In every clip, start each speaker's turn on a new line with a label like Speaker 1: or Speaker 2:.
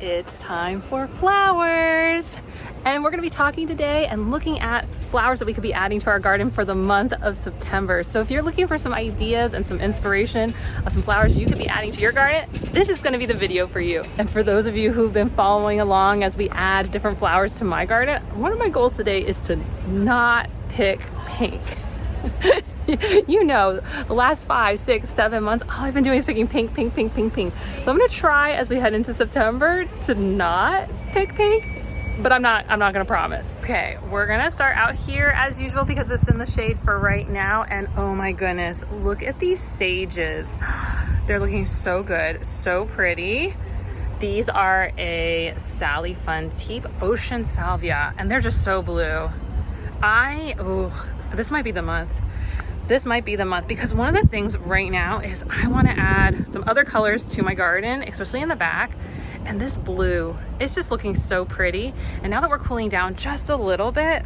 Speaker 1: It's time for flowers. And we're gonna be talking today and looking at flowers that we could be adding to our garden for the month of September. So if you're looking for some ideas and some inspiration of some flowers you could be adding to your garden, this is gonna be the video for you. And for those of you who've been following along as we add different flowers to my garden, one of my goals today is to not pick pink. You know, the last 5, 6, 7 months, all I've been doing is picking pink, pink, pink, pink, pink. So I'm gonna try as we head into September to not pick pink, but I'm not gonna promise. Okay, we're gonna start out here as usual because it's in the shade for right now. And oh my goodness, look at these sages. They're looking so good, so pretty. These are a Sally Fun Teep Ocean Salvia, and they're just so blue. This might be the month. This might be the month because one of the things right now is I want to add some other colors to my garden, especially in the back. And this blue is just looking so pretty. And now that we're cooling down just a little bit,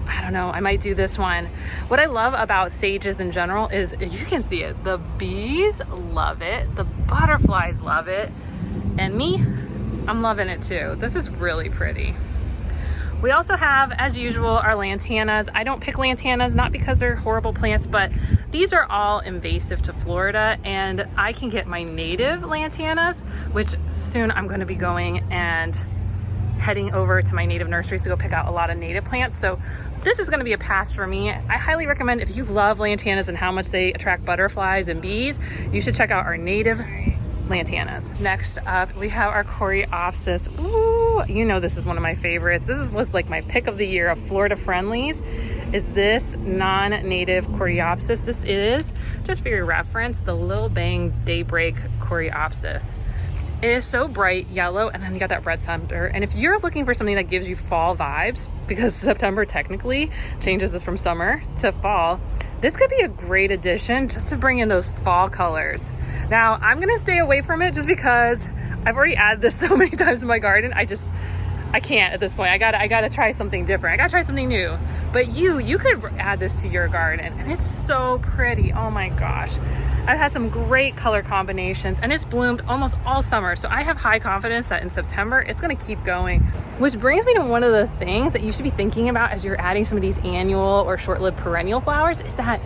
Speaker 1: I don't know, I might do this one. What I love about sages in general is you can see it. The bees love it. The butterflies love it. And me, I'm loving it too. This is really pretty. We also have, as usual, our lantanas. I don't pick lantanas, not because they're horrible plants, but these are all invasive to Florida, and I can get my native lantanas, which soon I'm going to be going and heading over to my native nurseries to go pick out a lot of native plants. So this is going to be a pass for me. I highly recommend, if you love lantanas and how much they attract butterflies and bees, you should check out our native lantanas. Next up, we have our Coreopsis. Ooh, you know this is one of my favorites. Was like my pick of the year of Florida friendlies, is this non-native Coreopsis. This is, just for your reference, the Lil Bang Daybreak Coreopsis. It is so bright yellow, and then you got that red center. And if you're looking for something that gives you fall vibes, because September technically changes us from summer to fall, this could be a great addition just to bring in those fall colors. Now, I'm gonna stay away from it just because I've already added this so many times in my garden. I can't at this point. I gotta try something different. I gotta try something new. But you could add this to your garden, and it's so pretty. Oh my gosh. I've had some great color combinations, and it's bloomed almost all summer. So I have high confidence that in September, it's gonna keep going. Which brings me to one of the things that you should be thinking about as you're adding some of these annual or short-lived perennial flowers, is that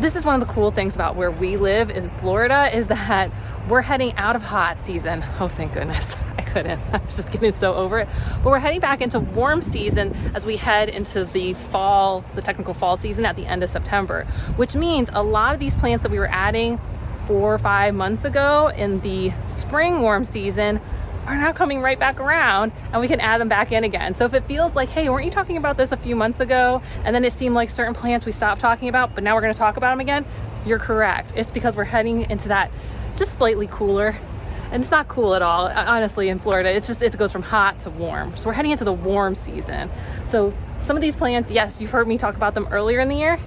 Speaker 1: this is one of the cool things about where we live in Florida, is that we're heading out of hot season. Oh, thank goodness. I was just getting so over it. But we're heading back into warm season as we head into the fall, the technical fall season at the end of September, which means a lot of these plants that we were adding 4 or 5 months ago in the spring warm season are now coming right back around, and we can add them back in again. So if it feels like, hey, weren't you talking about this a few months ago? And then it seemed like certain plants we stopped talking about, but now we're gonna talk about them again. You're correct. It's because we're heading into that just slightly cooler. And it's not cool at all, honestly, in Florida. It goes from hot to warm. So we're heading into the warm season. So some of these plants, yes, you've heard me talk about them earlier in the year.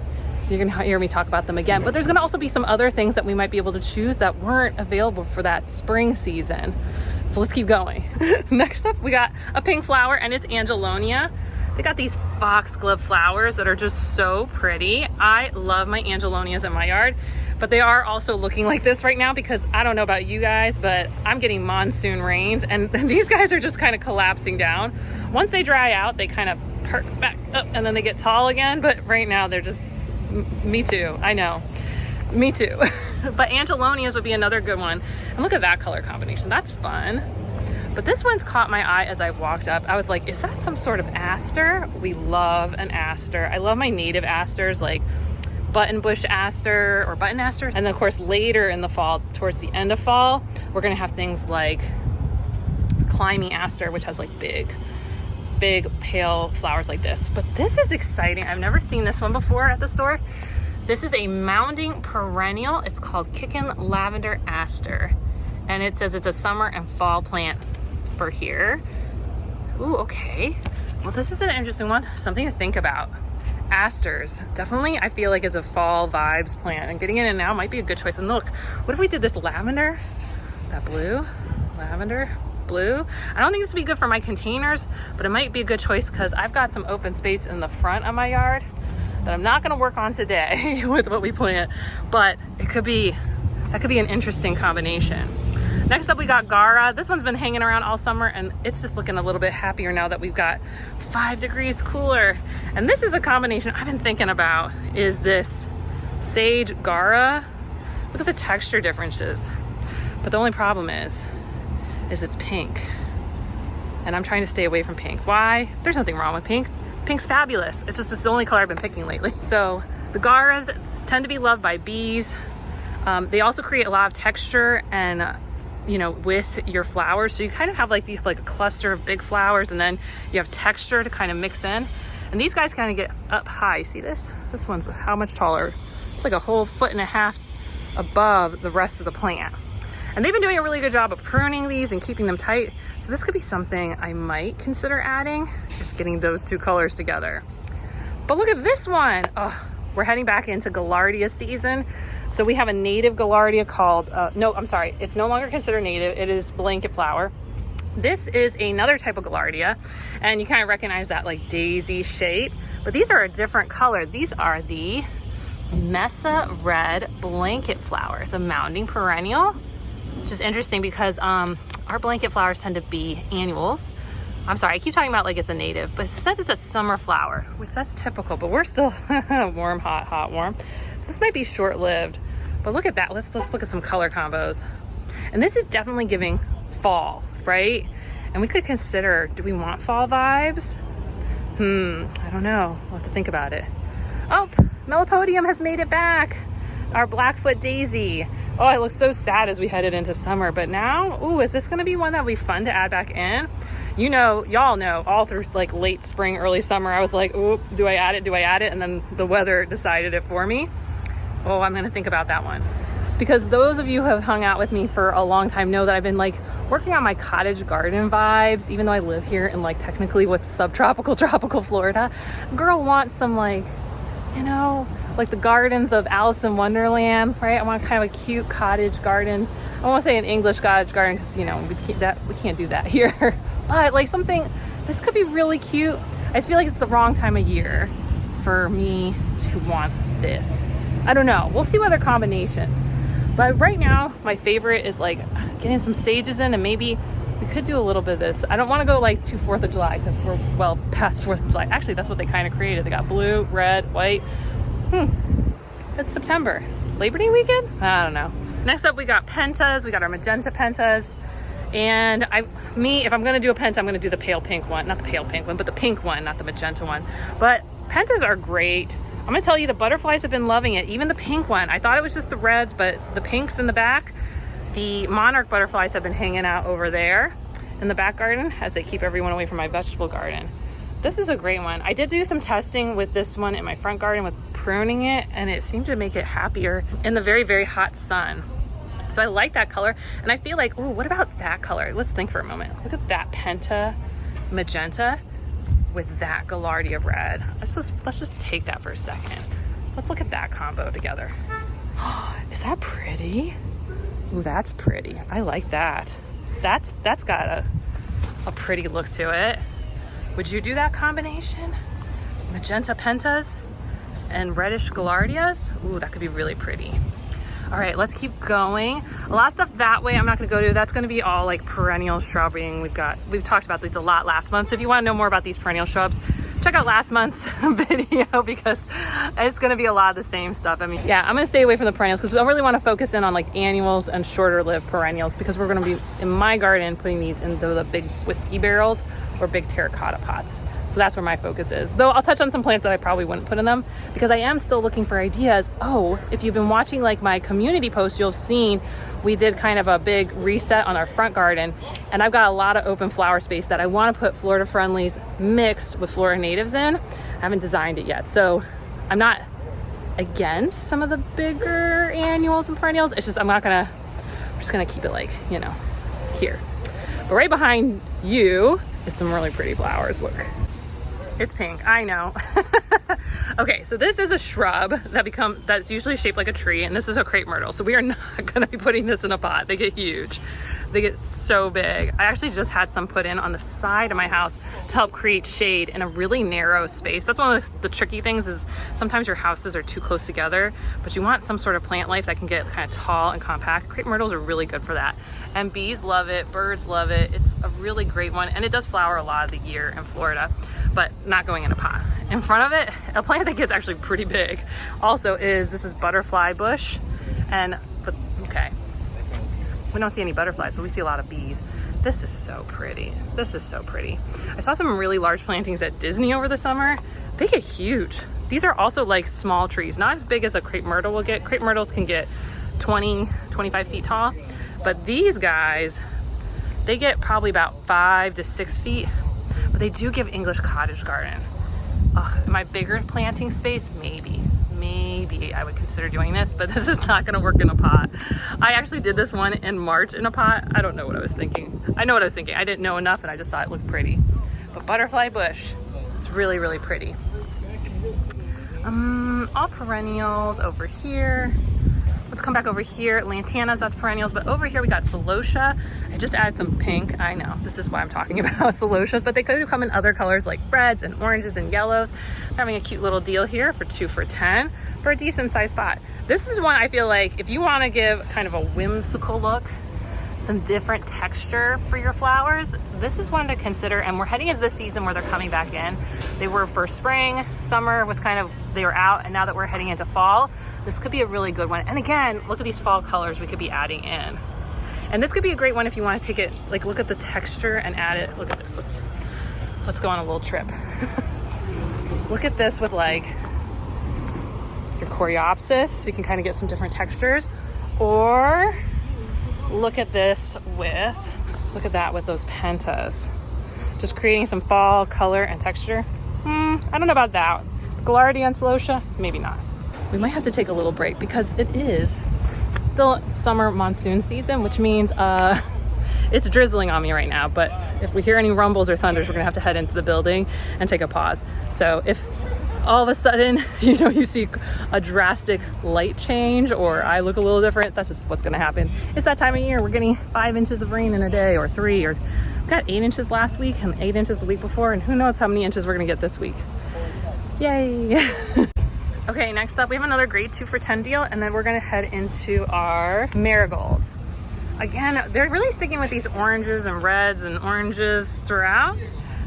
Speaker 1: You're gonna hear me talk about them again, but there's gonna also be some other things that we might be able to choose that weren't available for that spring season. So let's keep going. Next up, we got a pink flower, and it's Angelonia. They got these foxglove flowers that are just so pretty. I love my Angelonias in my yard, but they are also looking like this right now because I don't know about you guys, but I'm getting monsoon rains, and these guys are just kind of collapsing down. Once they dry out, they kind of perk back up and then they get tall again, but right now they're just, me too, I know. Me too. But Angelonias would be another good one. And look at that color combination. That's fun. But this one's caught my eye as I walked up. I was like, is that some sort of aster? We love an aster. I love my native asters, like button bush aster or button aster. And then of course, later in the fall, towards the end of fall, we're gonna have things like climbing aster, which has like big pale flowers like this. But this is exciting. I've never seen this one before at the store. This is a mounding perennial. It's called Kickin' Lavender Aster. And it says it's a summer and fall plant for here. Ooh, okay. Well, this is an interesting one. Something to think about. Asters, definitely I feel like is a fall vibes plant, and getting it in now might be a good choice. And look, what if we did this lavender? That blue, lavender, blue. I don't think this would be good for my containers, but it might be a good choice because I've got some open space in the front of my yard that I'm not gonna work on today with what we plant, but that could be an interesting combination. Next up, we got Gara. This one's been hanging around all summer, and it's just looking a little bit happier now that we've got 5 degrees cooler. And this is a combination I've been thinking about, is this sage Gara. Look at the texture differences. But the only problem is it's pink. And I'm trying to stay away from pink. Why? There's nothing wrong with pink. Pink's fabulous. It's just, it's the only color I've been picking lately. So the Garas tend to be loved by bees. They also create a lot of texture and you know, with your flowers. So you kind of have like, you have like a cluster of big flowers, and then you have texture to kind of mix in. And these guys kind of get up high. See this? This one's how much taller? It's like a whole 1.5 feet above the rest of the plant. And they've been doing a really good job of pruning these and keeping them tight. So this could be something I might consider adding, just getting those 2 colors together. But look at this one. Oh, we're heading back into Gaillardia season. So we have a native Gaillardia called, no, I'm sorry, it's no longer considered native. It is blanket flower. This is another type of Gaillardia, and you kind of recognize that like daisy shape, but these are a different color. These are the Mesa Red blanket flowers, a mounding perennial, which is interesting because our blanket flowers tend to be annuals. I'm sorry, I keep talking about like it's a native, but it says it's a summer flower, which that's typical, but we're still warm, hot, hot, warm. So this might be short-lived, but look at that. Let's look at some color combos. And this is definitely giving fall, right? And we could consider, do we want fall vibes? I don't know. We'll have to think about it. Oh, Melopodium has made it back. Our Blackfoot daisy. Oh, I look so sad as we headed into summer, but now, ooh, is this gonna be one that'll be fun to add back in? You know, y'all know, all through like late spring, early summer, I was like, ooh, do I add it? Do I add it? And then the weather decided it for me. Oh, I'm gonna think about that one. Because those of you who have hung out with me for a long time know that I've been like working on my cottage garden vibes, even though I live here in like technically what's subtropical, tropical Florida. Girl wants some like, you know, like the gardens of Alice in Wonderland, right? I want kind of a cute cottage garden. I won't say an English cottage garden because, you know, we can't do that here. But like something, this could be really cute. I just feel like it's the wrong time of year for me to want this. I don't know. We'll see what other combinations. But right now, my favorite is like getting some sages in, and maybe we could do a little bit of this. I don't want to go like to 4th of July because we're well past 4th of July. Actually, that's what they kind of created. They got blue, red, white. It's September. Labor Day weekend? I don't know. Next up, we got pentas. We got our magenta pentas. And if I'm gonna do a penta, I'm gonna do the pale pink one. Not the pale pink one, but the pink one, not the magenta one. But pentas are great. I'm gonna tell you, the butterflies have been loving it. Even the pink one. I thought it was just the reds, but the pinks in the back, the monarch butterflies have been hanging out over there in the back garden as they keep everyone away from my vegetable garden. This is a great one. I did do some testing with this one in my front garden with pruning it, and it seemed to make it happier in the very, very hot sun. So I like that color, and I feel like, ooh, what about that color? Let's think for a moment. Look at that penta magenta with that Gaillardia red. Let's just take that for a second. Let's look at that combo together. Is that pretty? Ooh, that's pretty. I like that. That's got a pretty look to it. Would you do that combination? Magenta pentas and reddish Gaillardias? Ooh, that could be really pretty. All right, let's keep going. A lot of stuff that way I'm not gonna go to. That's gonna be all like perennial shrubbery. We've talked about these a lot last month. So if you wanna know more about these perennial shrubs, check out last month's video because it's gonna be a lot of the same stuff. I mean, yeah, I'm gonna stay away from the perennials because I really wanna focus in on like annuals and shorter lived perennials because we're gonna be, in my garden, putting these into the big whiskey barrels or big terracotta pots. So that's where my focus is. Though I'll touch on some plants that I probably wouldn't put in them because I am still looking for ideas. Oh, if you've been watching like my community post, you'll have seen we did kind of a big reset on our front garden, and I've got a lot of open flower space that I want to put Florida friendlies mixed with Florida natives in. I haven't designed it yet. So I'm not against some of the bigger annuals and perennials. It's just, I'm just gonna keep it like, you know, here. But right behind you is some really pretty flowers. Look, it's pink, I know. Okay, so this is a shrub that's usually shaped like a tree, and this is a crepe myrtle. So we are not gonna be putting this in a pot. They get huge. They get so big. I actually just had some put in on the side of my house to help create shade in a really narrow space. That's one of the tricky things, is sometimes your houses are too close together, but you want some sort of plant life that can get kind of tall and compact. Crepe myrtles are really good for that. And bees love it, birds love it. It's a really great one, and it does flower a lot of the year in Florida, but not going in a pot. In front of it, a plant that gets actually pretty big also this is butterfly bush. Okay, we don't see any butterflies, but we see a lot of bees. This is so pretty. This is so pretty. I saw some really large plantings at Disney over the summer. They get huge. These are also like small trees, not as big as a crepe myrtle will get. Crepe myrtles can get 20, 25 feet tall, but these guys, they get probably about 5 to 6 feet, but they do give English cottage garden. Ugh, my bigger planting space, maybe I would consider doing this, but this is not gonna work in a pot. I actually did this one in March in a pot. I don't know what I was thinking. I know what I was thinking. I didn't know enough and I just thought it looked pretty. But butterfly bush, it's really, really pretty. All perennials over here. Let's come back over here. Lantanas, that's perennials, but over here we got celosia. I just added some pink. I know, this is why I'm talking about celosias, but they could come in other colors like reds and oranges and yellows. I'm having a cute little deal here for 2 for $10 for a decent sized spot. This is one I feel like if you want to give kind of a whimsical look, some different texture for your flowers, this is one to consider. And we're heading into the season where they're coming back in. They were for spring, summer was kind of, they were out, and now that we're heading into fall, this could be a really good one. And again, look at these fall colors we could be adding in. And this could be a great one if you want to take it, like look at the texture and add it. Look at this, let's go on a little trip. Look at this with like your coreopsis, so you can kind of get some different textures. Or look at this with, look at that with those pentas. Just creating some fall color and texture. I don't know about that. Gaillardia and celosia, maybe not. We might have to take a little break because it is still summer monsoon season, which means it's drizzling on me right now. But if we hear any rumbles or thunders, we're gonna have to head into the building and take a pause. So if all of a sudden, you see a drastic light change or I look a little different, that's just what's gonna happen. It's that time of year. We're getting 5 inches of rain in a day, or 3, or we got 8 inches last week and 8 inches the week before, and who knows how many inches we're gonna get this week. Yay. Okay, next up we have another great 2 for $10 deal, and then we're gonna head into our marigolds. Again, they're really sticking with these oranges and reds and oranges throughout.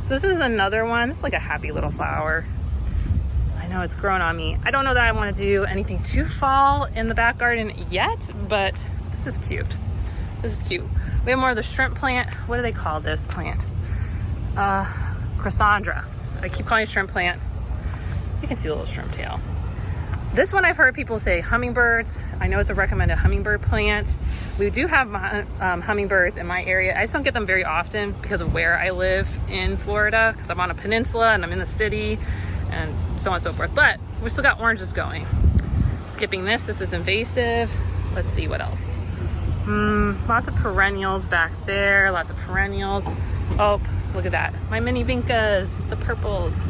Speaker 1: So this is another one. It's like a happy little flower. I know it's grown on me. I don't know that I want to do anything too fall in the back garden yet, but this is cute. This is cute. We have more of the shrimp plant. What do they call this plant? Chrysandra. I keep calling it shrimp plant. You can see a little shrimp tail. This one I've heard people say hummingbirds. I know it's a recommended hummingbird plant. We do have hummingbirds in my area. I just don't get them very often because of where I live in Florida, because I'm on a peninsula and I'm in the city and so on and so forth. But we still got oranges going. Skipping this is invasive. Let's see what else. Lots of perennials back there. Lots of perennials. Oh, look at that. My mini vincas, the purples.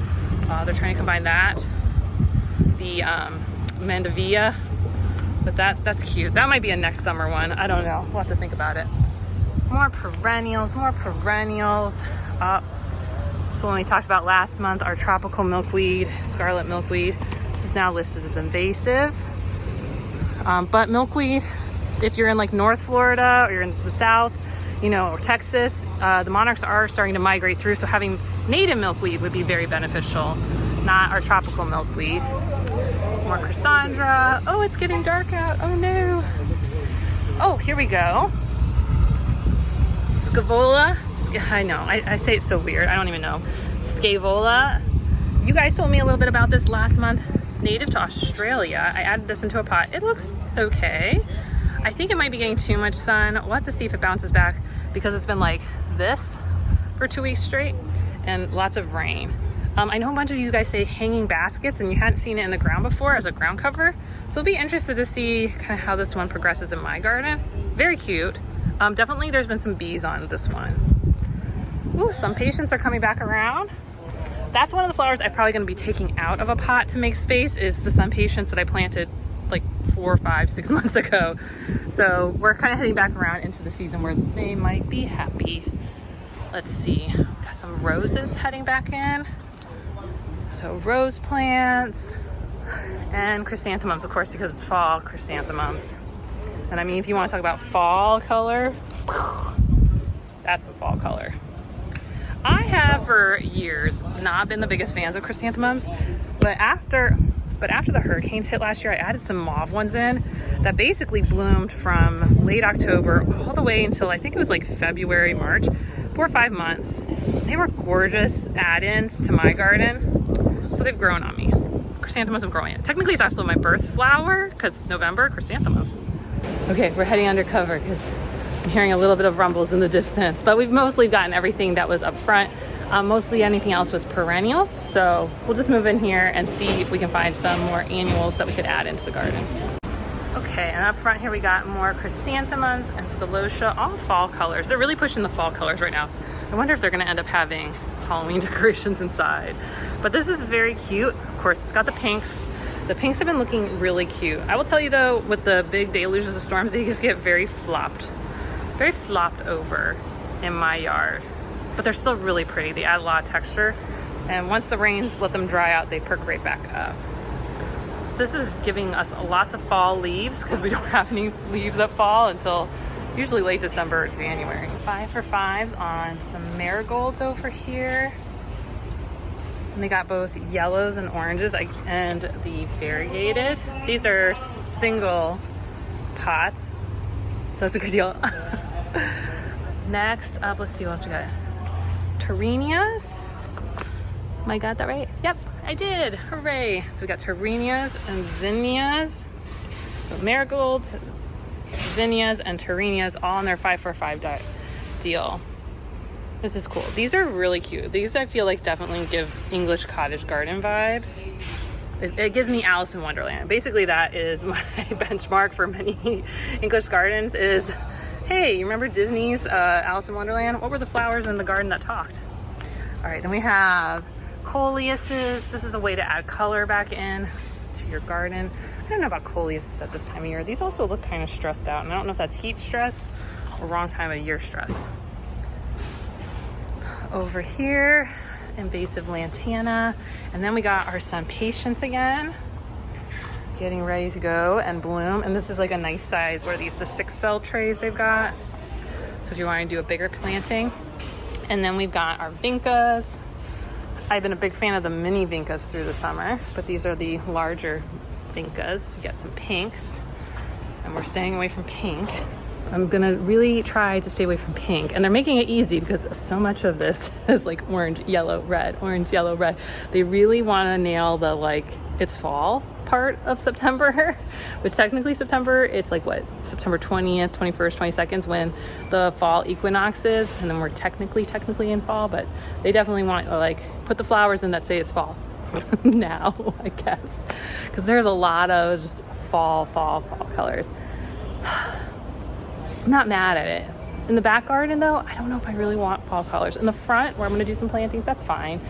Speaker 1: They're trying to combine that. The mandevilla, but that's cute. That might be a next summer one. I don't know. We'll have to think about it. More perennials, more perennials. So when we talked about last month, our tropical milkweed, scarlet milkweed. This is now listed as invasive. But milkweed, if you're in like North Florida or you're in the South, or Texas, the monarchs are starting to migrate through. So having native milkweed would be very beneficial, not our tropical milkweed. More Chrysandra. Oh, it's getting dark out. Oh no. Oh, here we go. Scaevola. I know, I say it so weird. I don't even know. Scaevola. You guys told me a little bit about this last month. Native to Australia. I added this into a pot. It looks okay. I think it might be getting too much sun. We'll have to see if it bounces back because it's been like this for 2 weeks straight and lots of rain. I know a bunch of you guys say hanging baskets and you hadn't seen it in the ground before as a ground cover. So I'll be interested to see kind of how this one progresses in my garden. Very cute. Definitely there's been some bees on this one. Ooh, some patients are coming back around. That's one of the flowers I'm probably going to be taking out of a pot to make space, is the sun patients that I planted like 4, 5, 6 months ago. So we're kind of heading back around into the season where they might be happy. Let's see, got some roses heading back in. So rose plants and chrysanthemums, of course, because it's fall, chrysanthemums. And I mean, if you want to talk about fall color, that's some fall color. I have for years not been the biggest fans of chrysanthemums, but after the hurricanes hit last year, I added some mauve ones in that basically bloomed from late October all the way until I think it was like February, March, 4 or 5 months. They were gorgeous add-ins to my garden, so they've grown on me. Chrysanthemums have grown. Technically, it's also my birth flower because November, chrysanthemums. Okay, we're heading undercover because I'm hearing a little bit of rumbles in the distance, but we've mostly gotten everything that was up front. Mostly anything else was perennials, so we'll just move in here and see if we can find some more annuals that we could add into the garden. Okay, and up front here we got more chrysanthemums and celosia, all fall colors. They're really pushing the fall colors right now. I wonder if they're gonna end up having Halloween decorations inside. But this is very cute. Of course, it's got the pinks. The pinks have been looking really cute. I will tell you though, with the big deluges of storms, they just get very flopped over in my yard. But they're still really pretty. They add a lot of texture. And once the rains let them dry out, they perk right back up. So this is giving us lots of fall leaves because we don't have any leaves that fall until usually late December or January. 5 for 5s on some marigolds over here. And they got both yellows and oranges and the variegated. These are single pots, so that's a good deal. Next up, let's see what else we got. Terenias. Am I got that right? Yep, I did. Hooray. So we got terenias and zinnias. So marigolds, zinnias, and terenias all in their 5 for 5 deal. This is cool. These are really cute. These I feel like definitely give English cottage garden vibes. It gives me Alice in Wonderland. Basically that is my benchmark for many English gardens is, hey, you remember Disney's Alice in Wonderland? What were the flowers in the garden that talked? All right, then we have coleuses. This is a way to add color back in to your garden. I don't know about coleuses at this time of year. These also look kind of stressed out, and I don't know if that's heat stress or wrong time of year stress. Over here, invasive lantana. And then we got our sun patience again, getting ready to go and bloom. And this is like a nice size. What are these? The 6-cell trays they've got. So if you want to do a bigger planting. And then we've got our vincas. I've been a big fan of the mini vincas through the summer, but these are the larger vincas. You got some pinks, and we're staying away from pink. I'm gonna really try to stay away from pink, and they're making it easy because so much of this is like orange, yellow, red, orange, yellow, red. They really want to nail the like it's fall part of September, which technically September, it's like what, September 20th, 21st, 22nd when the fall equinox is, and then we're technically in fall, but they definitely want to like put the flowers in that say it's fall now, I guess, because there's a lot of just fall colors. I'm not mad at it. In the back garden though, I don't know if I really want fall colors. In the front where I'm gonna do some plantings, that's fine.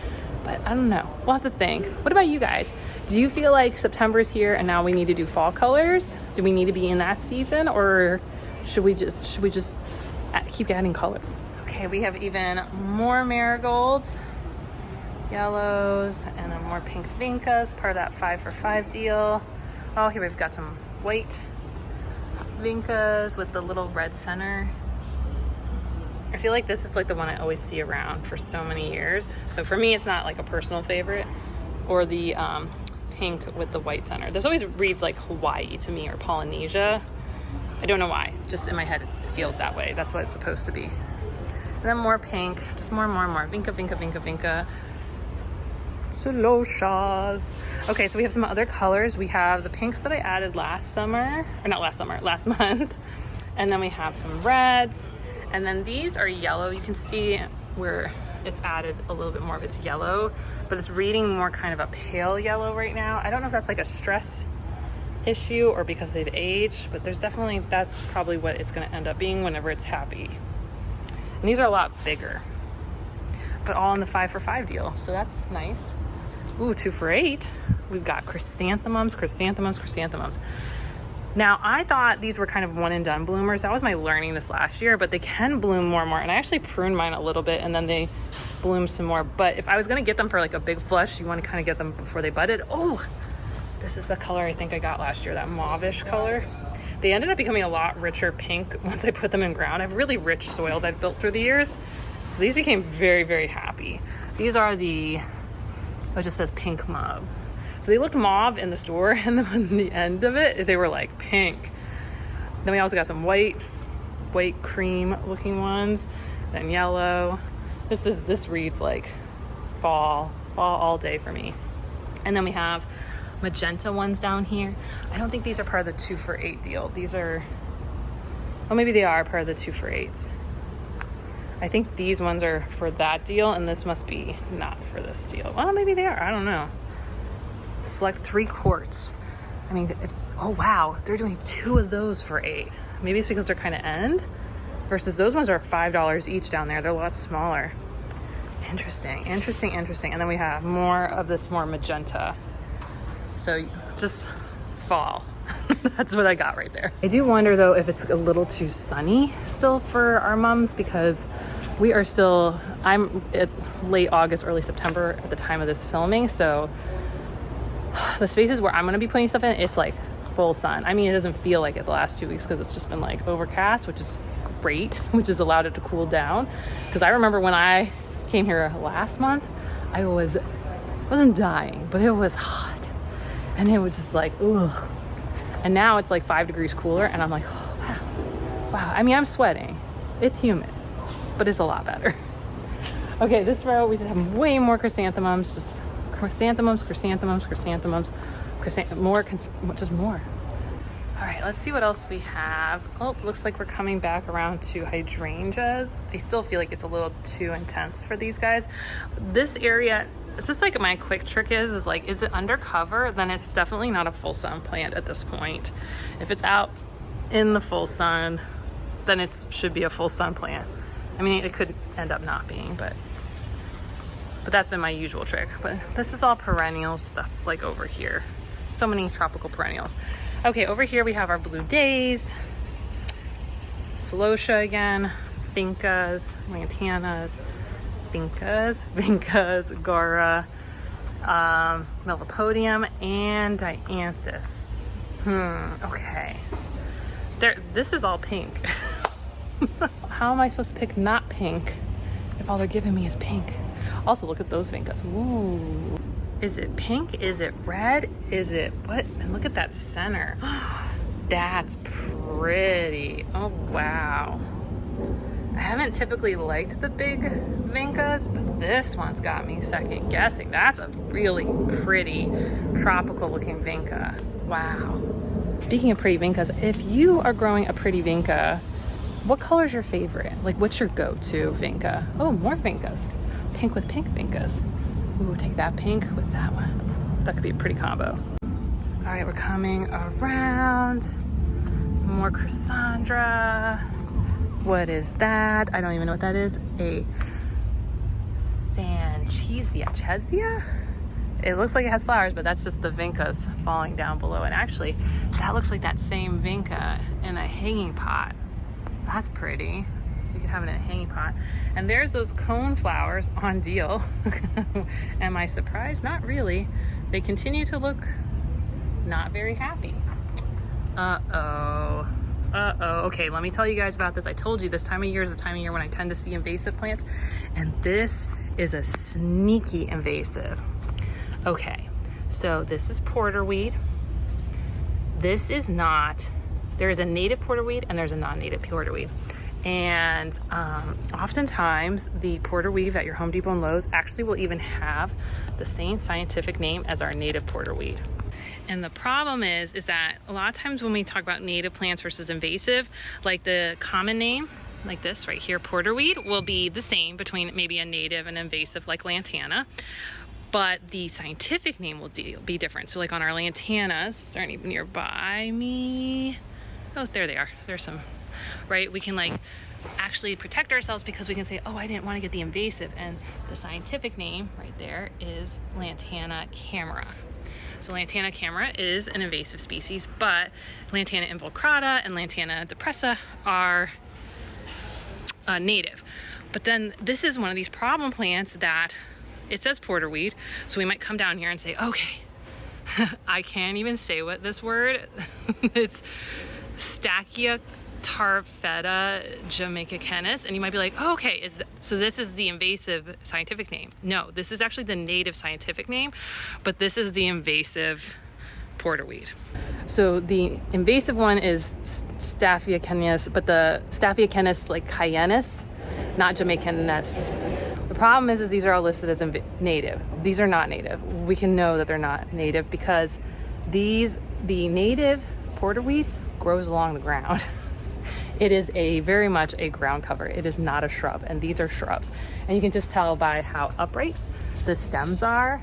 Speaker 1: But I don't know, we'll have to think. What about you guys? Do you feel like September's here and now we need to do fall colors? Do we need to be in that season, or should we just keep adding color? Okay, we have even more marigolds, yellows, and then more pink vincas, part of that 5 for 5 deal. Oh, here we've got some white vincas with the little red center. I feel like this is like the one I always see around for so many years. So for me, it's not like a personal favorite, or the pink with the white center. This always reads like Hawaii to me, or Polynesia. I don't know why, just in my head, it feels that way. That's what it's supposed to be. And then more pink, just more. Vinca, vinca, vinca, vinca. Celosias. Okay, so we have some other colors. We have the pinks that I added last month. And then we have some reds. And then these are yellow. You can see where it's added a little bit more of its yellow, but it's reading more kind of a pale yellow right now. I don't know if that's like a stress issue or because they've aged, but that's probably what it's gonna end up being whenever it's happy. And these are a lot bigger, but all in the 5 for 5 deal. So that's nice. Ooh, 2 for 8. We've got chrysanthemums, chrysanthemums, chrysanthemums. Now, I thought these were kind of one and done bloomers. That was my learning this last year, but they can bloom more and more. And I actually pruned mine a little bit and then they bloom some more. But if I was gonna get them for like a big flush, you wanna kind of get them before they budded. Oh, this is the color I think I got last year, that mauvish color. They ended up becoming a lot richer pink once I put them in ground. I have really rich soil that I've built through the years. So these became very, very happy. These are the, it just says pink mauve. So they looked mauve in the store, and then on the end of it, they were like pink. Then we also got some white cream looking ones, then yellow. This reads like fall all day for me. And then we have magenta ones down here. I don't think these are part of the 2 for $8 deal. These are, oh, maybe they are part of the 2 for $8s. I think these ones are for that deal, and this must be not for this deal. Well, maybe they are, I don't know. Select 3 quarts. I mean, oh wow, they're doing 2 of those for $8. Maybe it's because they're kind of end, versus those ones are $5 each down there. They're a lot smaller. Interesting. And then we have more of this more magenta. So just fall. That's what I got right there. I do wonder though if it's a little too sunny still for our mums, because we are still, I'm at late August, early September at the time of this filming. So the spaces where I'm gonna be putting stuff in, it's like full sun. I mean, it doesn't feel like it the last 2 weeks because it's just been like overcast, which is great, which has allowed it to cool down. Because I remember when I came here last month, I wasn't dying, but it was hot. And it was just like, ugh. And now it's like 5 degrees cooler and I'm like, oh, wow. I mean, I'm sweating. It's humid, but it's a lot better. Okay, this row, we just have way more chrysanthemums, just chrysanthemums, more. All right, let's see what else we have. Oh, looks like we're coming back around to hydrangeas. I still feel like it's a little too intense for these guys. This area, it's just like my quick trick is like, is it undercover? Then it's definitely not a full sun plant at this point. If it's out in the full sun, then it should be a full sun plant. I mean, it could end up not being, but that's been my usual trick. But this is all perennial stuff like over here. So many tropical perennials. Okay, over here we have our blue days, celosia again, vincas, lantanas, vincas, gaura, melipodium, and dianthus. Okay. This is all pink. How am I supposed to pick not pink if all they're giving me is pink? Also, look at those vincas. Ooh. Is it pink? Is it red? Is it what? And look at that center. That's pretty. Oh, wow. I haven't typically liked the big vincas, but this one's got me second guessing. That's a really pretty tropical looking vinca. Wow. Speaking of pretty vincas, if you are growing a pretty vinca, what color is your favorite? Like, what's your go-to vinca? Oh, more vincas. Pink with pink vincas. Ooh, take that pink with that one. That could be a pretty combo. All right, we're coming around. More Cassandra. What is that? I don't even know what that is. A Chesia? It looks like it has flowers, but that's just the vincas falling down below. And actually, that looks like that same vinca in a hanging pot. So that's pretty. So you can have it in a hanging pot. And there's those cone flowers on deal. Am I surprised? Not really. They continue to look not very happy. Uh-oh. Okay, let me tell you guys about this. I told you this time of year is the time of year when I tend to see invasive plants, and this is a sneaky invasive. Okay, so this is porterweed. This is not, there is a native porterweed and there's a non-native porterweed. And oftentimes the porterweed at your Home Depot and Lowe's actually will even have the same scientific name as our native porterweed. And the problem is that a lot of times when we talk about native plants versus invasive, like the common name, like this right here, porterweed, will be the same between maybe a native and invasive like lantana, but the scientific name will be different. So like on our lantanas, is there any nearby me? Oh, there they are. There's some, right? We can like actually protect ourselves because we can say, oh, I didn't want to get the invasive, and the scientific name right there is Lantana camera. So Lantana camera is an invasive species, but Lantana involucrata and Lantana depressa are native. But then this is one of these problem plants that it says porterweed. So we might come down here and say, okay, I can't even say what this word, it's Stachya tarfeta jamaicacennis, and you might be like, oh, okay, so this is the invasive scientific name. No, this is actually the native scientific name, but this is the invasive porterweed. So the invasive one is Staphylococcus, but the Staphylococcus like cayennus, not jamaicanus. The problem is these are all listed as native. These are not native. We can know that they're not native because the native porterweed grows along the ground. It is very much a ground cover. It is not a shrub, and these are shrubs. And you can just tell by how upright the stems are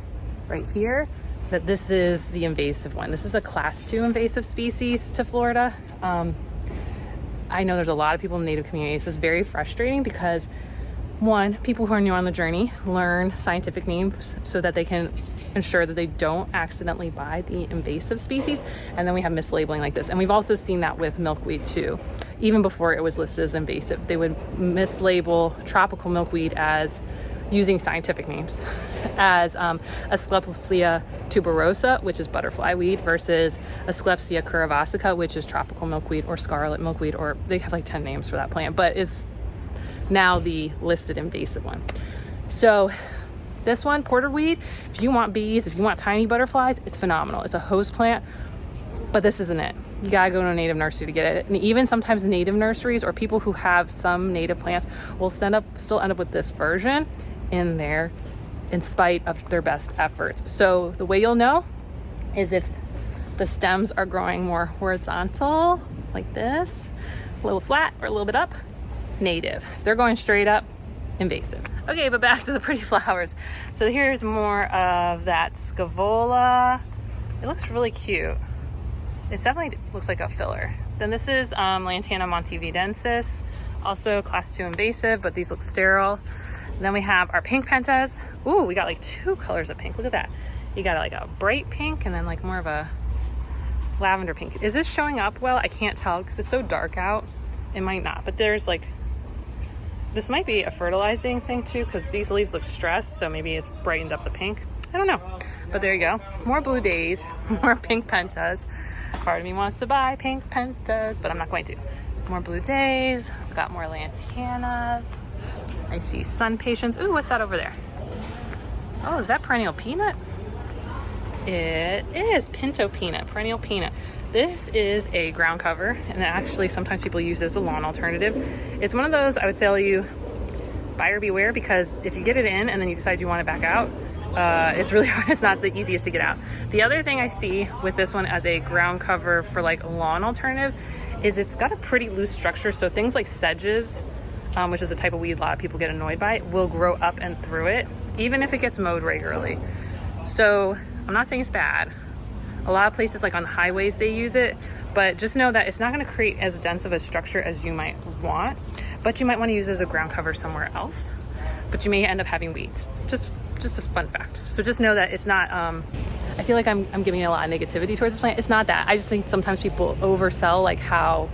Speaker 1: right here that this is the invasive one. This is a class 2 invasive species to Florida. I know there's a lot of people in the native community. This is very frustrating because one, people who are new on the journey learn scientific names so that they can ensure that they don't accidentally buy the invasive species, and then we have mislabeling like this. And we've also seen that with milkweed too. Even before it was listed as invasive, they would mislabel tropical milkweed as using scientific names as Asclepias tuberosa, which is butterfly weed, versus Asclepias curavasica, which is tropical milkweed or scarlet milkweed, or they have like 10 names for that plant, but it's now the listed invasive one. So this one, porterweed, if you want bees, if you want tiny butterflies, it's phenomenal. It's a host plant, but this isn't it. You gotta go to a native nursery to get it. And even sometimes native nurseries or people who have some native plants will still end up with this version in there in spite of their best efforts. So the way you'll know is if the stems are growing more horizontal like this, a little flat or a little bit up, native. If they're going straight up, invasive. Okay, but back to the pretty flowers. So here's more of that scaevola. It looks really cute. It definitely looks like a filler. Then this is Lantana montevidensis, also class 2 invasive, but these look sterile. Then we have our pink pentas. Ooh, we got like 2 colors of pink. Look at that. You got like a bright pink and then like more of a lavender pink. Is this showing up well? I can't tell because it's so dark out. It might not, but there's like, this might be a fertilizing thing too, because these leaves look stressed, so maybe it's brightened up the pink. I don't know, but there you go. More blue days, more pink pentas. Part of me wants to buy pink pentas, but I'm not going to. More blue days, got more lantanas. I see sun patience. Ooh, what's that over there? Oh, is that perennial peanut? It is pinto peanut, perennial peanut. This is a ground cover, and actually sometimes people use it as a lawn alternative. It's one of those, I would tell you, buyer beware, because if you get it in and then you decide you want it back out, it's really hard. It's not the easiest to get out. The other thing I see with this one as a ground cover for like a lawn alternative is it's got a pretty loose structure. So things like sedges, which is a type of weed a lot of people get annoyed by, will grow up and through it, even if it gets mowed regularly. So I'm not saying it's bad. A lot of places like on the highways they use it, but just know that it's not going to create as dense of a structure as you might want, but you might want to use it as a ground cover somewhere else, but you may end up having weeds. Just a fun fact. So just know that it's not, I feel like I'm giving a lot of negativity towards this plant. It's not that. I just think sometimes people oversell like how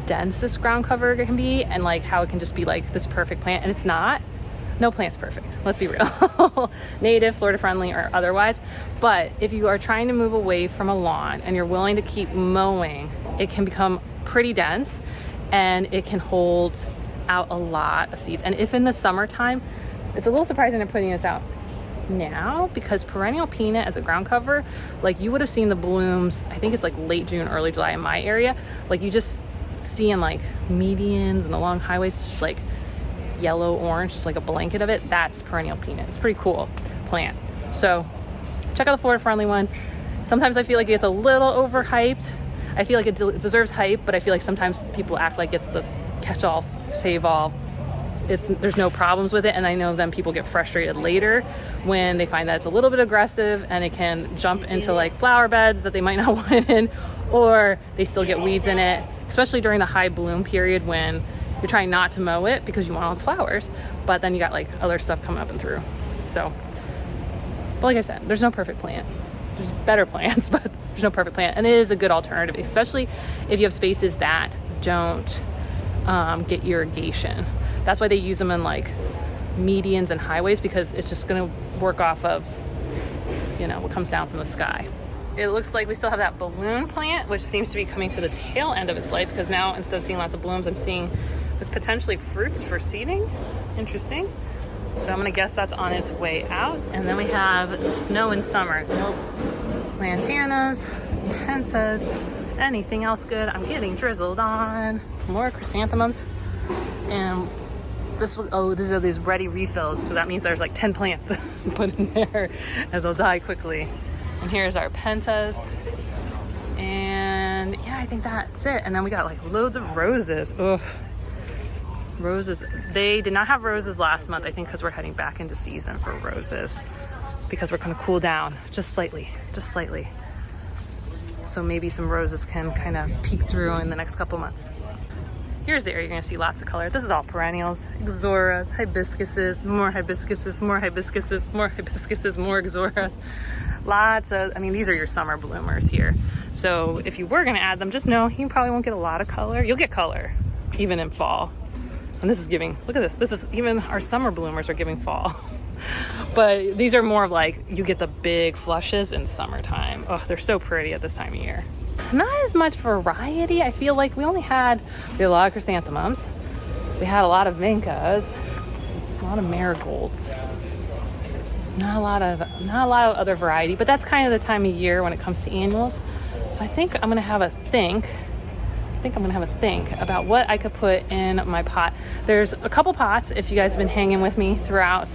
Speaker 1: dense this ground cover can be and like how it can just be like this perfect plant, and it's not. No plant's perfect, let's be real. Native, Florida friendly, or otherwise. But if you are trying to move away from a lawn and you're willing to keep mowing, it can become pretty dense and it can hold out a lot of seeds. And if in the summertime, it's a little surprising they're putting this out now, because perennial peanut as a ground cover, like you would have seen the blooms, I think it's like late June, early July in my area. Like you just see in like medians and along highways, just like yellow orange, just like a blanket of it. That's perennial peanut. It's a pretty cool plant. So check out the Florida friendly one. Sometimes I feel like it's a little overhyped. I feel like it deserves hype, but I feel like sometimes people act like it's the catch-all, save-all. There's no problems with it, and I know then people get frustrated later when they find that it's a little bit aggressive and it can jump into like flower beds that they might not want it in, or they still get weeds in it, especially during the high bloom period when you're trying not to mow it because you want all the flowers, but then you got like other stuff coming up and through. So, but like I said, there's no perfect plant. there's better plants, but there's no perfect plant. And it is a good alternative, especially if you have spaces that don't get irrigation. That's why they use them in like medians and highways, because it's just gonna work off of, you know, what comes down from the sky. It looks like we still have that balloon plant, which seems to be coming to the tail end of its life, because now instead of seeing lots of blooms, I'm seeing it's potentially fruits for seeding. Interesting. So I'm gonna guess that's on its way out. And then we have snow in summer. Nope. Lantanas, pentas, anything else good? I'm getting drizzled on. More chrysanthemums. And this, oh, these are these ready refills. So that means there's like 10 plants put in there and they'll die quickly. And here's our pentas. And yeah, I think that's it. And then we got like loads of roses. Ugh. Roses, they did not have roses last month, I think because we're heading back into season for roses, because we're going to cool down just slightly. So maybe some roses can kind of peek through in the next couple months. Here's the area you're going to see lots of color. This is all perennials, ixoras, hibiscuses, more hibiscuses, more hibiscuses, more hibiscuses, more ixoras. Lots of, I mean, these are your summer bloomers here. So if you were going to add them, just know you probably won't get a lot of color. You'll get color even in fall. And this is giving, look at this. This is, even our summer bloomers are giving fall. But these are more of like, you get the big flushes in summertime. Oh, they're so pretty at this time of year. Not as much variety. I feel like we had a lot of chrysanthemums. We had a lot of vincas, a lot of marigolds. Not a lot of other variety, but that's kind of the time of year when it comes to annuals. So I think I'm gonna have a think about what I could put in my pot. There's a couple pots, if you guys have been hanging with me throughout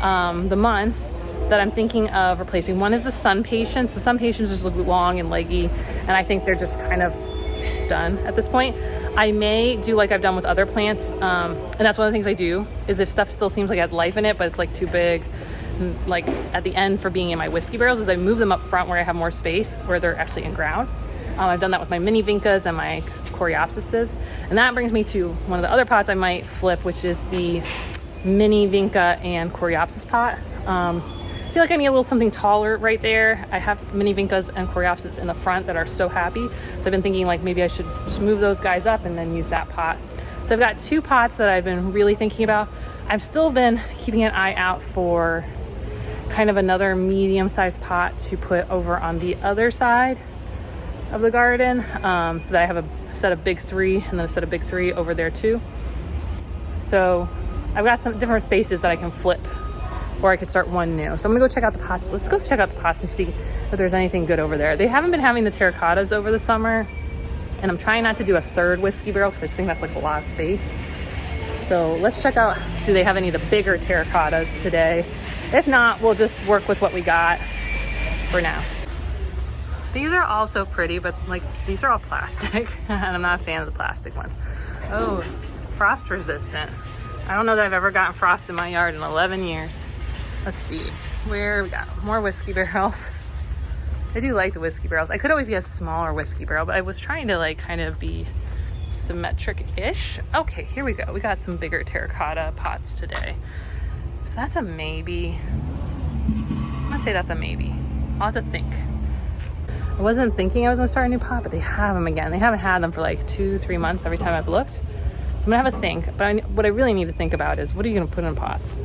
Speaker 1: the months, that I'm thinking of replacing. One is the sun patience. The sun patience just look long and leggy, and I think they're just kind of done at this point. I may do like I've done with other plants, and that's one of the things I do, is if stuff still seems like it has life in it, but it's like too big, like at the end for being in my whiskey barrels, is I move them up front where I have more space, where they're actually in ground. I've done that with my mini vincas and my coreopsises. And that brings me to one of the other pots I might flip, which is the mini vinca and coreopsis pot. I feel like I need a little something taller right there. I have mini vincas and coreopsis in the front that are so happy. So I've been thinking like maybe I should just move those guys up and then use that pot. So I've got two pots that I've been really thinking about. I've still been keeping an eye out for kind of another medium-sized pot to put over on the other side of the garden, so that I have a set of big three and then a set of big three over there too. So I've got some different spaces that I can flip, or I could start one new. So I'm gonna go check out the pots. Let's go check out the pots and see if there's anything good over there. They haven't been having the terracottas over the summer, and I'm trying not to do a third whiskey barrel because I think that's like a lot of space. So let's check out, do they have any of the bigger terracottas today? If not, we'll just work with what we got for now. These are all so pretty, but like these are all plastic and I'm not a fan of the plastic ones. Oh, frost resistant. I don't know that I've ever gotten frost in my yard in 11 years. Let's see, where we got more whiskey barrels. I do like the whiskey barrels. I could always get a smaller whiskey barrel, but I was trying to like kind of be symmetric-ish. Okay, here we go. We got some bigger terracotta pots today. So that's a maybe. I'm gonna say that's a maybe. I'll have to think. I wasn't thinking I was gonna start a new pot, but they have them again. They haven't had them for like 2-3 months every time I've looked. So I'm gonna have a think, but what I really need to think about is what are you gonna put in pots,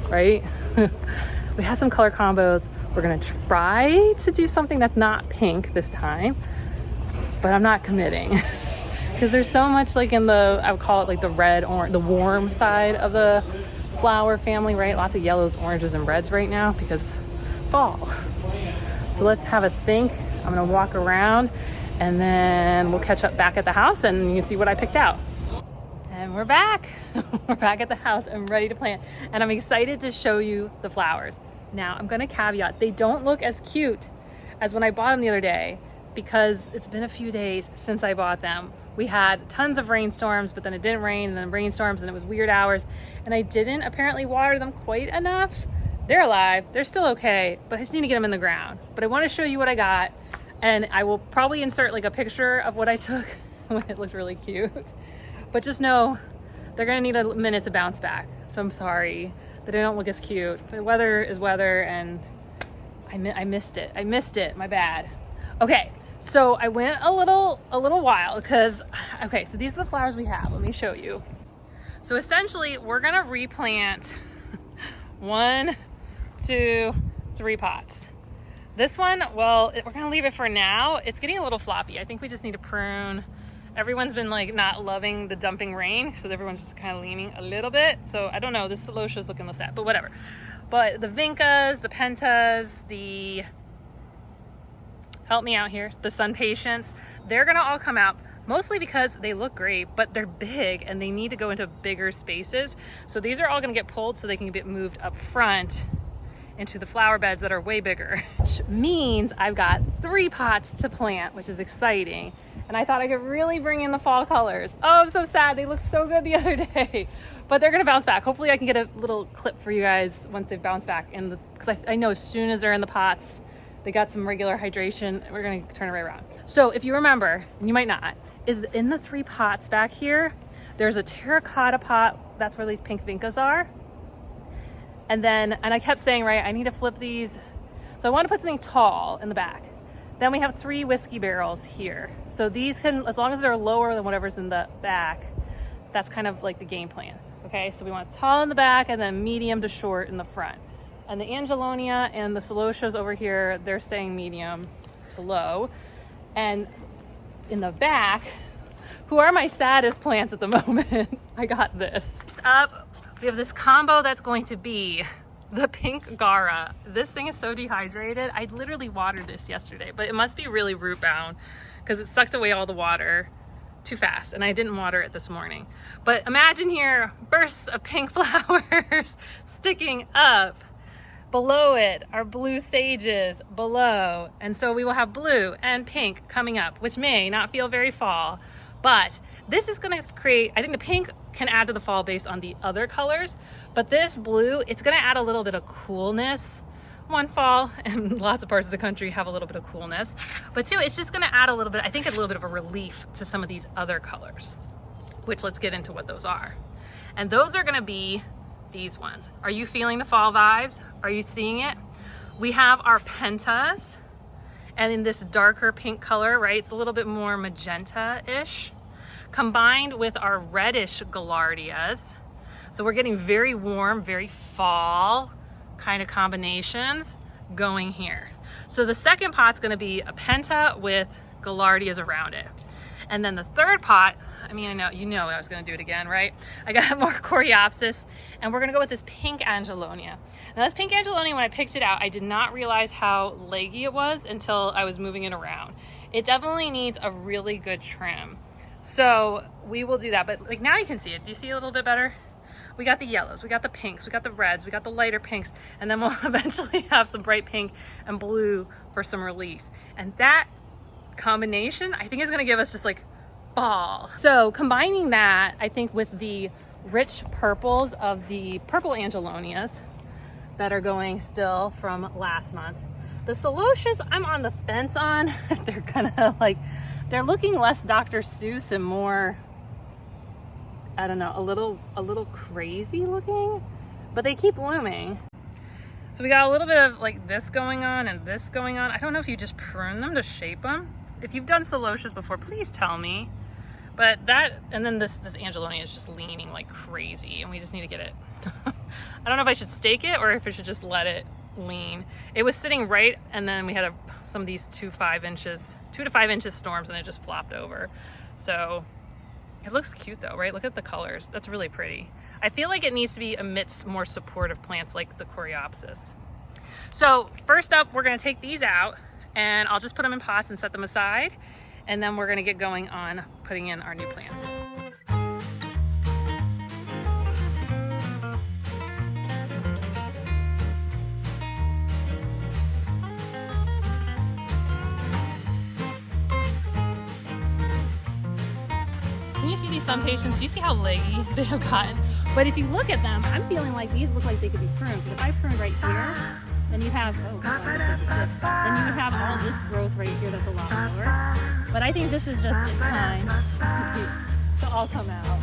Speaker 1: right? We have some color combos. We're gonna try to do something that's not pink this time, but I'm not committing because there's so much like in the, I would call it like the red or the warm side of the flower family, right? Lots of yellows, oranges, and reds right now because fall. So let's have a think. I'm gonna walk around and then we'll catch up back at the house and you can see what I picked out. And we're back. We're back at the house and ready to plant. And I'm excited to show you the flowers. Now I'm gonna caveat, they don't look as cute as when I bought them the other day because it's been a few days since I bought them. We had tons of rainstorms, but then it didn't rain, and then rainstorms, and it was weird hours. And I didn't apparently water them quite enough. They're alive, they're still okay, but I just need to get them in the ground. But I wanna show you what I got, and I will probably insert like a picture of what I took when it looked really cute. But just know, they're gonna need a minute to bounce back. So I'm sorry that they don't look as cute. But weather is weather, and I missed it, my bad. Okay, so I went a little while because, okay, so these are the flowers we have. Let me show you. So essentially we're gonna replant 1, 2, 3 pots. This one, well, we're gonna leave it for now. It's getting a little floppy. I think we just need to prune. Everyone's been like not loving the dumping rain, so everyone's just kind of leaning a little bit. So I don't know, this Celosia's looking a little sad, but whatever. But the Vincas, the Pentas, the, help me out here, the Sun Patience, they're gonna all come out, mostly because they look great, but they're big and they need to go into bigger spaces. So these are all gonna get pulled so they can get moved up front into the flower beds that are way bigger. Which means I've got 3 pots to plant, which is exciting. And I thought I could really bring in the fall colors. Oh, I'm so sad. They looked so good the other day, but they're gonna bounce back. Hopefully I can get a little clip for you guys once they bounce back because I know as soon as they're in the pots, they got some regular hydration, we're gonna turn it right around. So if you remember, and you might not, is in the 3 pots back here, there's a terracotta pot. That's where these pink vincas are. And I kept saying, right, I need to flip these. So I want to put something tall in the back. Then we have 3 whiskey barrels here. So these can, as long as they're lower than whatever's in the back, that's kind of like the game plan. Okay, so we want tall in the back and then medium to short in the front. And the Angelonia and the Celosias over here, they're staying medium to low. And in the back, who are my saddest plants at the moment, I got this. Next up, we have this combo that's going to be the pink Gara. This thing is so dehydrated. I literally watered this yesterday, but it must be really root bound because it sucked away all the water too fast and I didn't water it this morning. But imagine here, bursts of pink flowers sticking up. Below it are blue stages below. And so we will have blue and pink coming up, which may not feel very fall, but this is gonna create, I think the pink can add to the fall based on the other colors, but this blue, it's gonna add a little bit of coolness. 1, fall, and lots of parts of the country have a little bit of coolness, but 2, it's just gonna add a little bit, I think a little bit of a relief to some of these other colors, which let's get into what those are. And those are gonna be these ones. Are you feeling the fall vibes? Are you seeing it? We have our pentas, and in this darker pink color, right? It's a little bit more magenta-ish, combined with our reddish gaillardias. So we're getting very warm, very fall kind of combinations going here. So the second pot's gonna be a penta with gaillardias around it. And then the third pot, I mean, I know, you know I was gonna do it again, right? I got more Coreopsis, and we're gonna go with this pink Angelonia. Now this pink Angelonia, when I picked it out, I did not realize how leggy it was until I was moving it around. It definitely needs a really good trim. So we will do that, but like now you can see it. Do you see it a little bit better? We got the yellows, we got the pinks, we got the reds, we got the lighter pinks, and then we'll eventually have some bright pink and blue for some relief. And that combination, I think is gonna give us just like fall. So combining that, I think with the rich purples of the purple Angelonias that are going still from last month. The Celosias, I'm on the fence on. They're kind like, they're looking less Dr. Seuss and more, I don't know, a little crazy looking, but they keep blooming. So we got a little bit of like this going on and this going on. I don't know if you just prune them to shape them. If you've done Celosias before, please tell me. But that, and then this Angelonia is just leaning like crazy and we just need to get it. I don't know if I should stake it or if I should just let it lean. It was sitting right, and then we had some of these 2 to 5 inches storms and it just flopped over. So it looks cute though, right? Look at the colors. That's really pretty. I feel like it needs to be amidst more supportive plants like the Coreopsis. So first up, we're gonna take these out and I'll just put them in pots and set them aside. And then we're gonna get going on putting in our new plants. Can you see these Sun Patience? Do you see how leggy they have gotten? But if you look at them, I'm feeling like these look like they could be pruned. Because if I prune right here, then you have, then you would have all this growth right here that's a lot lower. But I think this is just its time to all come out.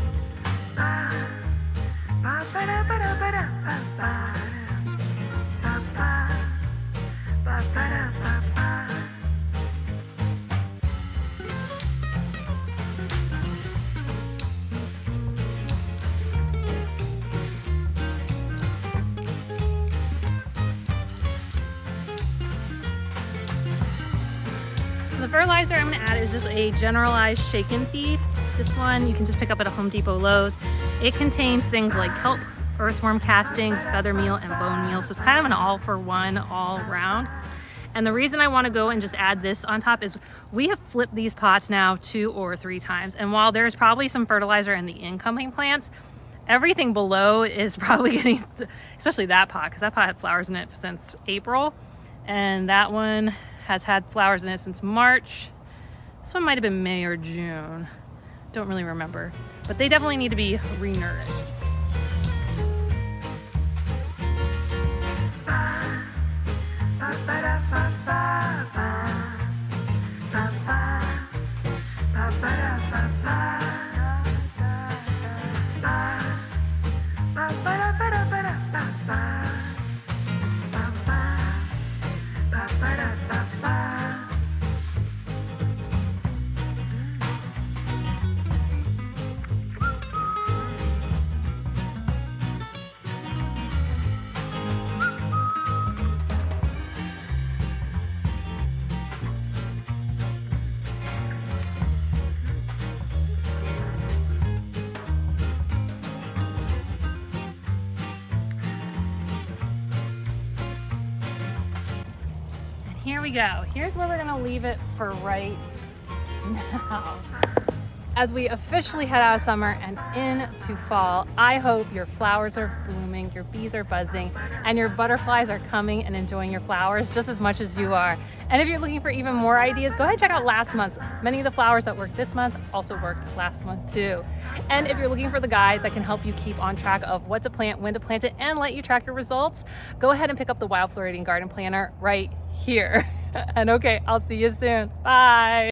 Speaker 1: The fertilizer I'm gonna add is just a generalized shake and feed. This one you can just pick up at a Home Depot, Lowe's. It contains things like kelp, earthworm castings, feather meal, and bone meal. So it's kind of an all for one, all round. And the reason I want to go and just add this on top is we have flipped these pots now 2 or 3 times. And while there's probably some fertilizer in the incoming plants, everything below is probably getting, especially that pot, because that pot had flowers in it since April. And that one has had flowers in it since March. This one might have been May or June. Don't really remember. But they definitely need to be re-nourished. Here we go. Here's where we're gonna leave it for right now. As we officially head out of summer and into fall, I hope your flowers are blooming, your bees are buzzing, and your butterflies are coming and enjoying your flowers just as much as you are. And if you're looking for even more ideas, go ahead and check out last month's. Many of the flowers that worked this month also worked last month too. And if you're looking for the guide that can help you keep on track of what to plant, when to plant it, and let you track your results, go ahead and pick up the Wild Floridian Garden Planner right here. And okay, I'll see you soon. Bye.